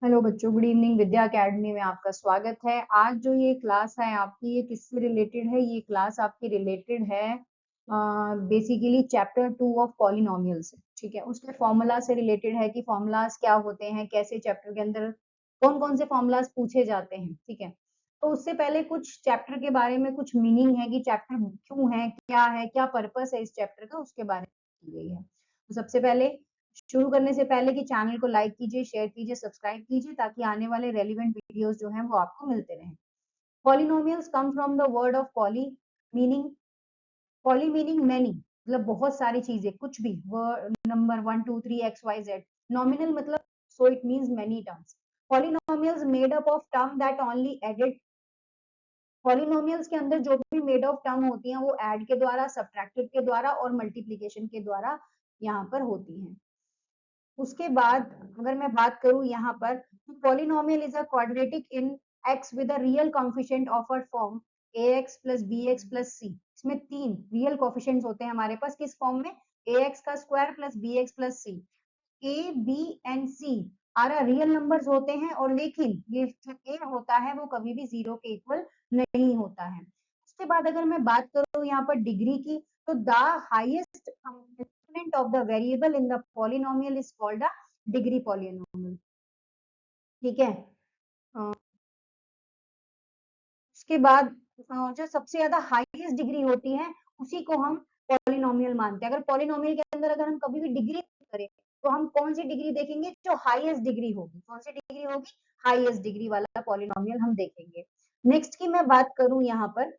Hello बच्चों, good evening. विद्या academy में आपका स्वागत है। आज जो ये क्लास है आपकी, ये किससे रिलेटेड है? ये क्लास आपकी रिलेटेड है बेसिकली चैप्टर 2 ऑफ पॉलिनोमियल से। ठीक है, उसके फॉर्मूला से रिलेटेड है कि फॉर्मूलाज क्या होते हैं, कैसे चैप्टर के अंदर कौन कौन से फॉर्मूलाज पूछे जाते हैं। ठीक है, तो उससे पहले कुछ चैप्टर के बारे में कुछ मीनिंग है कि चैप्टर क्यों है, क्या पर्पस है इस चैप्टर का, उसके बारे में की गई है। तो सबसे पहले शुरू करने से पहले कि चैनल को लाइक कीजिए, शेयर कीजिए, सब्सक्राइब कीजिए ताकि आने वाले रेलिवेंट वीडियोस जो हैं वो आपको मिलते रहें। Polynomials come from the word of meaning poly meaning many, मतलब बहुत सारी चीजें, कुछ भी वर्ड नंबर 1 2 3 XYZ। नॉमिनल मतलब so it means many terms. Polynomials made up of term that only added. Polynomials के अंदर जो भी मेड ऑफ टर्म होती हैं वो ऐड के द्वारा, सब्ट्रैक्टिव के द्वारा और मल्टीप्लीकेशन के द्वारा यहाँ पर होती हैं। उसके बाद अगर मैं बात करूं यहाँ पर, polynomial is a quadratic in x with a real coefficient of a form ax plus bx plus c। इसमें 3 रियल कोएफिशिएंट्स होते हैं हमारे पास, किस फॉर्म में? ax का square plus bx plus c। a b and c are real numbers होते हैं, और लेकिन ये जो a होता है वो कभी भी 0 के इक्वल नहीं होता है। उसके बाद अगर मैं बात करूं यहाँ पर डिग्री की, तो the highest exponent of the variable in the polynomial is called a degree polynomial। ठीक है, उसके बाद जो सबसे ज्यादा हाईएस्ट डिग्री होती है उसी को हम पॉलिनोमियल मानते हैं। अगर पॉलिनोमियल के अंदर अगर हम कभी भी डिग्री करें तो हम कौन सी डिग्री देखेंगे? जो हाईएस्ट डिग्री होगी। कौन सी डिग्री होगी? हाईएस्ट डिग्री वाला पॉलिनोमियल हम देखेंगे। नेक्स्ट की मैं बात करूं यहाँ पर,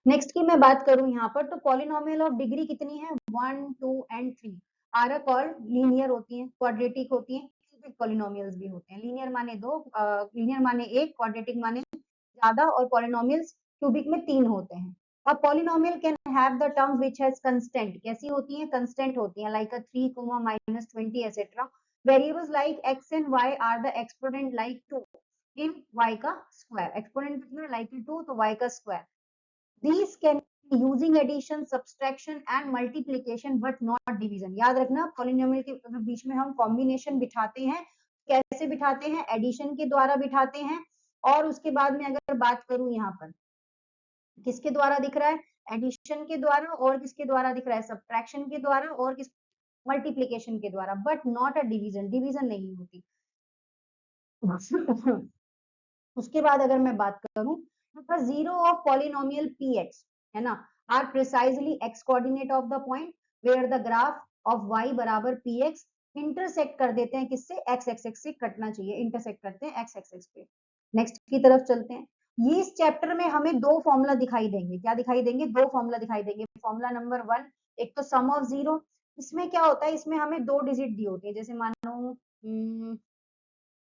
नेक्स्ट की मैं बात करूं यहाँ पर, तो पॉलिनोमियल ऑफ डिग्री कितनी है? 1 2 एंड 3 आर कॉल्ड लीनियर होती हैं, क्वाड्रेटिक होती हैं, क्यूबिक पॉलिनोमियल्स भी होते हैं। लीनियर माने दो, लीनियर माने एक, क्वाड्रेटिक माने ज्यादा, और पॉलिनोमियल्स क्यूबिक में 3 होते हैं। और polynomial can have the term which has constant. कैसी होती हैं? कांस्टेंट होती हैं, like 3, -20 etcetera. Variables like x and y are the exponent like 2 in y का स्क्वायर। एक्सपोनेंट कितना? लाइक 2 तो y का square. These can be using addition, subtraction and multiplication but not division। याद रखना, पॉलिनोमियल के बीच में हम कॉम्बिनेशन बिठाते हैं। कैसे बिठाते हैं? एडिशन के द्वारा बिठाते हैं। और उसके बाद में अगर बात करूं यहाँ पर, किसके द्वारा दिख रहा है? एडिशन के द्वारा। और किसके द्वारा दिख रहा है? सब्ट्रैक्शन के द्वारा। और किस? मल्टीप्लीकेशन के द्वारा, but not a division. Division नहीं होती। उसके बाद अगर मैं बात करूं, तो जीरो ऑफ पॉलिनोमियल px है ना, are precisely x coordinate of the point where the graph of y बराबर px इंटरसेक्ट कर देते हैं। किससे? x एक्सिस से कटना चाहिए, इंटरसेक्ट करते हैं x एक्सिस पे। नेक्स्ट की तरफ चलते हैं। ये इस चैप्टर में हमें दो फॉर्मूला दिखाई देंगे। क्या दिखाई देंगे? दो फॉर्मूला दिखाई देंगे। फॉर्मूला नंबर 1, एक तो सम ऑफ जीरो। इसमें क्या होता है? इसमें हमें दो डिजिट दी होती है। जैसे मानो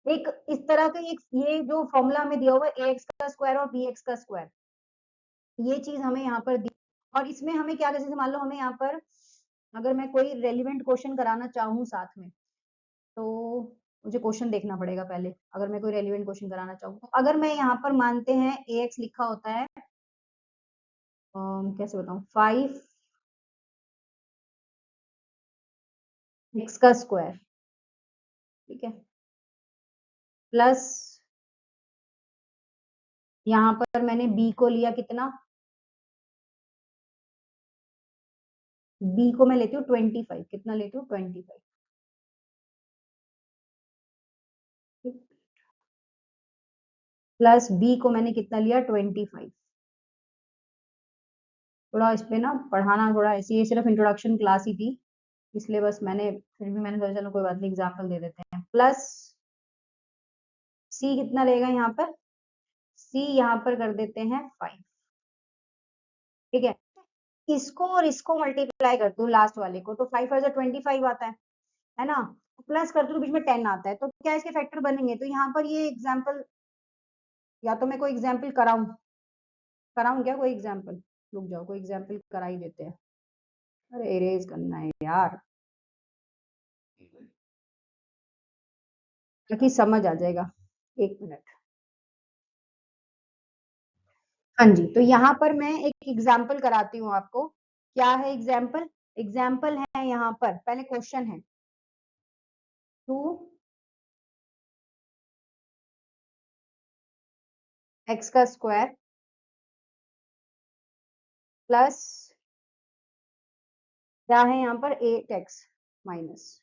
एक इस तरह का, एक ये जो फॉर्मूला हमें दिया हुआ है ax का स्क्वायर और bx का स्क्वायर, ये चीज हमें यहाँ पर दी। और इसमें हमें क्या, जैसे मान लो हमें यहाँ पर अगर मैं कोई रेलिवेंट क्वेश्चन कराना चाहूँ साथ में, तो मुझे क्वेश्चन देखना पड़ेगा पहले। अगर मैं कोई रेलिवेंट क्वेश्चन कराना चाहूँ तो अगर मैं यहाँ पर मानते हैं ax लिखा होता है, कैसे बताऊँ, 5 x का स्क्वायर, ठीक है, प्लस यहाँ पर मैंने b को लिया कितना? b को मैं लेती हूँ 25। कितना लेती हूँ? 25। प्लस b को मैंने कितना लिया? 25। थोड़ा इस पे ना पढ़ाना थोड़ा ऐसी, ये सिर्फ इंट्रोडक्शन क्लास ही थी, इसलिए बस मैंने, फिर भी मैंने सोचा चलो कोई बात नहीं, एग्जाम्पल दे देते हैं। प्लस c कितना रहेगा यहाँ पर? c यहाँ पर कर देते हैं 5। ठीक है, इसको और इसको मल्टीप्लाई कर दो, लास्ट वाले को, तो 5 5 25 आता है ना। प्लस कर दो, बीच में 10 आता है, तो क्या इसके फैक्टर बनेंगे? तो यहाँ पर ये एग्जाम्पल, या तो मैं कोई एग्जाम्पल कराऊं, क्या कोई एग्जाम्पल? रुक जाओ, कोई एग्जाम्पल करा ही देते हैं। अरे इरेज करना है यार, ताकि समझ आ जाएगा। एक मिनट। हाँ जी, तो यहाँ पर मैं एक एग्जाम्पल कराती हूँ आपको। क्या है एग्जाम्पल? एग्जाम्पल है यहाँ पर, पहले क्वेश्चन है। टू एक्स का स्क्वायर प्लस क्या है यहाँ पर 8x minus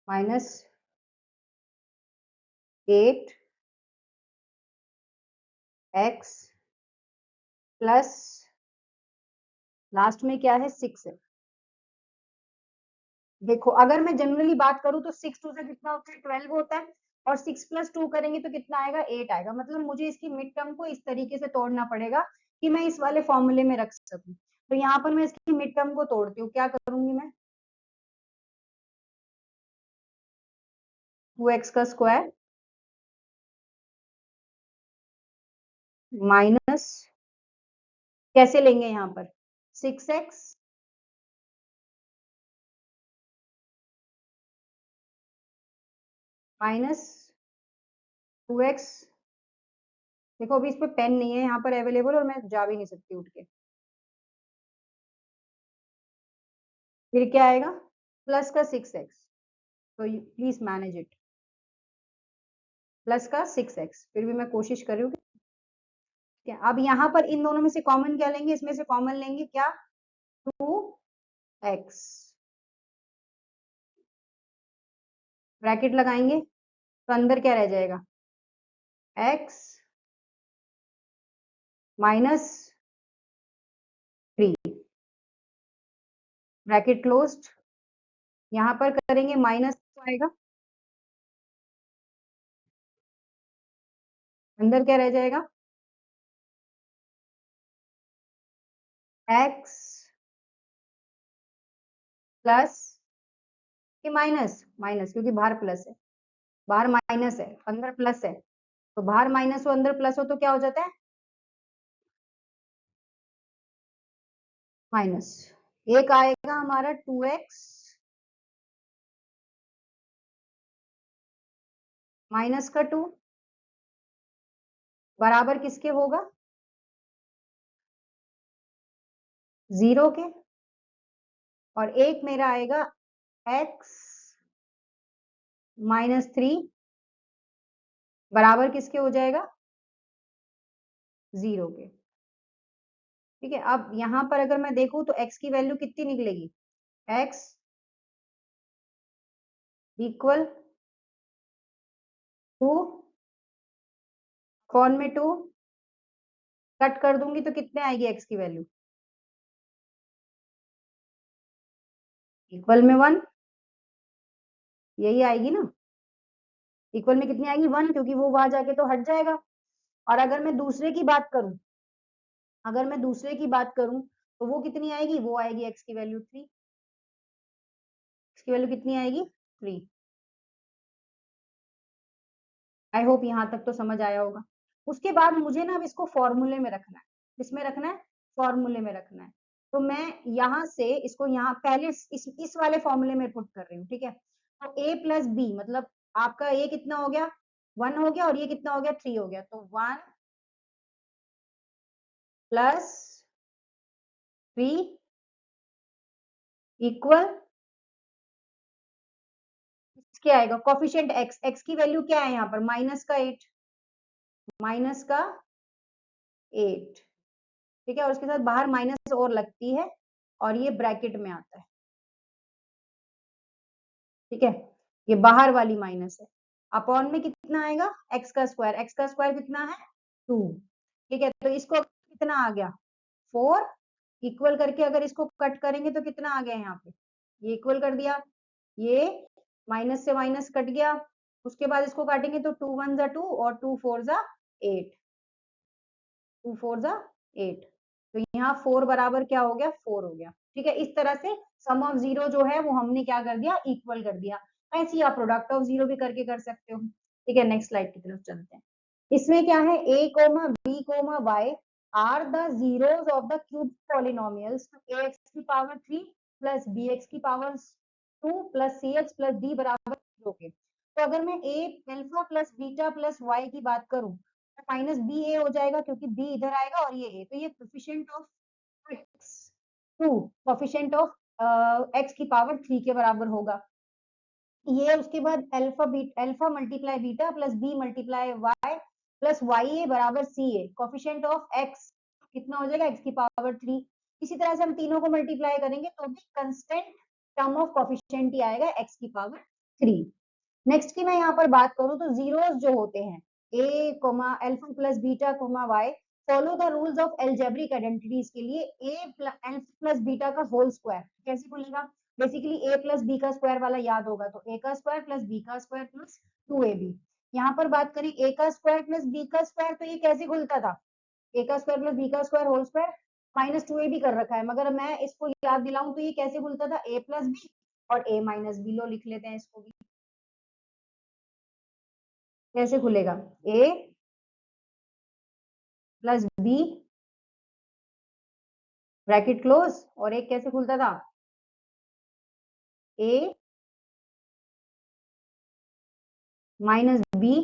minus 8x plus last में क्या है 6 है। देखो अगर मैं जनरली बात करूं तो 6 2 से कितना होता है 12 होता है और 6 प्लस 2 करेंगे तो कितना आएगा 8 आएगा। मतलब मुझे इसकी मिड टर्म को इस तरीके से तोड़ना पड़ेगा कि मैं इस वाले फॉर्मूले में रख सकूं। तो यहाँ पर मैं इसकी मिड टर्म को तोड़ती हूँ, क्या करूंगी मैं 2x का स्क्वायर माइनस कैसे लेंगे यहाँ पर 6x माइनस 2x। देखो अभी इस पे पेन नहीं है यहाँ पर अवेलेबल और मैं जा भी नहीं सकती उठ के। फिर क्या आएगा प्लस का 6x, तो प्लीज मैनेज इट, प्लस का 6x। फिर भी मैं कोशिश कर रही हूँ। क्या अब यहाँ पर इन दोनों में से कॉमन क्या लेंगे, इसमें से कॉमन लेंगे क्या 2x, ब्रैकेट लगाएंगे तो अंदर क्या रह जाएगा x माइनस 3, ब्रैकेट क्लोज्ड। यहाँ पर करेंगे माइनस तो आएगा, अंदर क्या रह जाएगा x प्लस कि माइनस माइनस, क्योंकि बाहर प्लस है, बाहर माइनस है अंदर प्लस है, तो बाहर माइनस हो अंदर प्लस हो तो क्या हो जाता है माइनस। एक आएगा हमारा 2x माइनस का 2 बराबर किसके होगा 0 के, और एक मेरा आएगा x माइनस 3 बराबर किसके हो जाएगा 0 के। ठीक है, अब यहाँ पर अगर मैं देखूं तो x की वैल्यू कितनी निकलेगी x इक्वल टू कौन में 2 कट कर दूंगी तो कितने आएगी x की वैल्यू इक्वल में 1, यही आएगी ना, इक्वल में कितनी आएगी 1, क्योंकि वो वहां जाके तो हट जाएगा। और अगर मैं दूसरे की बात करूं, अगर मैं दूसरे की बात करूं तो वो कितनी आएगी, वो आएगी x की वैल्यू 3, x की वैल्यू कितनी आएगी 3। आई होप यहाँ तक तो समझ आया होगा। उसके बाद मुझे ना अब इसको फॉर्मूले में रखना है, किसमें रखना है फॉर्मूले में रखना है। तो मैं यहाँ से इसको यहाँ पहले इस वाले फॉर्मूले में पुट कर रही हूँ। ठीक है, तो a प्लस बी मतलब आपका a कितना हो गया 1 हो गया और ये कितना हो गया 3 हो गया, तो 1 प्लस 3 इक्वल क्या आएगा कोफिशिएंट x, x की वैल्यू क्या है यहाँ पर माइनस का 8, माइनस का 8। ठीक है, और उसके साथ बाहर माइनस और लगती है और ये ब्रैकेट में आता है। ठीक है, ये बाहर वाली माइनस है, अपॉन में कितना आएगा एक्स का स्क्वायर, एक्स का स्क्वायर कितना है 2। ठीक है, तो इसको कितना आ गया 4, इक्वल करके अगर इसको कट करेंगे तो कितना आ गया यहाँ पे, ये इक्वल कर दिया, ये माइनस से माइनस कट गया, उसके बाद इसको काटेंगे तो 2 1 जा 2 और 2 4 जा 8, 2 4 जा 8, तो यहाँ 4 बराबर क्या हो गया 4 हो गया। ठीक है, इस तरह से सम ऑफ जीरो जो है वो हमने क्या कर दिया इक्वल कर दिया। ऐसे ही आप प्रोडक्ट ऑफ जीरो भी करके कर सकते हो। ठीक है, नेक्स्ट स्लाइड की तरफ चलते हैं। इसमें क्या है a comma b comma y are the zeros of the cube polynomials ax की पावर 3 प्लस bx की power 2 plus cx plus d बराबर 0 के। तो अगर मैं a alpha plus beta plus y की बात करूं तो माइनस बी ए हो जाएगा, क्योंकि b इधर आएगा और ये a, तो ये coefficient of x2 coefficient of x की पावर 3 के बराबर होगा। ये उसके बाद alpha multiply beta plus B multiply Y plus Y A बराबर C A, coefficient of x कितना हो जाएगा, x की पावर 3। इसी तरह से हम तीनों को मल्टीप्लाई करेंगे तो भी कंस्टेंट टर्म ऑफ कोफिशिएंट ही आएगा, x की पावर 3। नेक्स्ट की मैं यहाँ पर बात करूं तो जीरोस जो होते हैं a comma alpha plus beta comma y follow the rules of algebraic identities के लिए a अल्फा प्लस बीटा का होल स्क्वायर कैसे खुलेगा, बेसिकली a प्लस बी का स्क्वायर वाला याद होगा तो a का स्क्वायर प्लस b का स्क्वायर प्लस 2ab। यहाँ पर बात करें a का स्क्वायर प्लस b का स्क्वायर तो ये कैसे खुलता था, a का स्क्वायर प्लस b का square whole square minus 2ab कर रखा है, मगर मैं इसको याद दिलाऊं तो ये कैसे खुलता था, a प्लस बी और a माइनस बी, लो लिख लेते हैं इसको भी, कैसे खुलेगा a plus b bracket close और एक कैसे खुलता था a minus b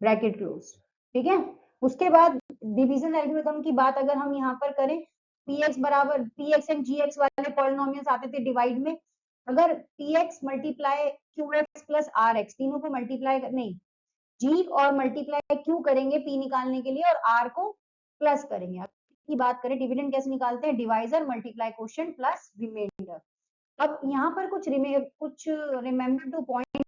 bracket close. ठीक है, उसके बाद डिवीजन एल्गोरिथम की बात अगर हम यहाँ पर करें, px बराबर px एंड gx वाले पॉलिनोमियल्स आते थे डिवाइड में, अगर px multiply qx plus rx तीनों को मल्टीप्लाई नहीं g और मल्टीप्लाई q करेंगे p निकालने के लिए और r को प्लस करेंगे। की बात करें डिविडेंड कैसे निकालते हैं, divisor multiply quotient plus remainder. अब यहाँ पर कुछ रिमेंबर टू पॉइंट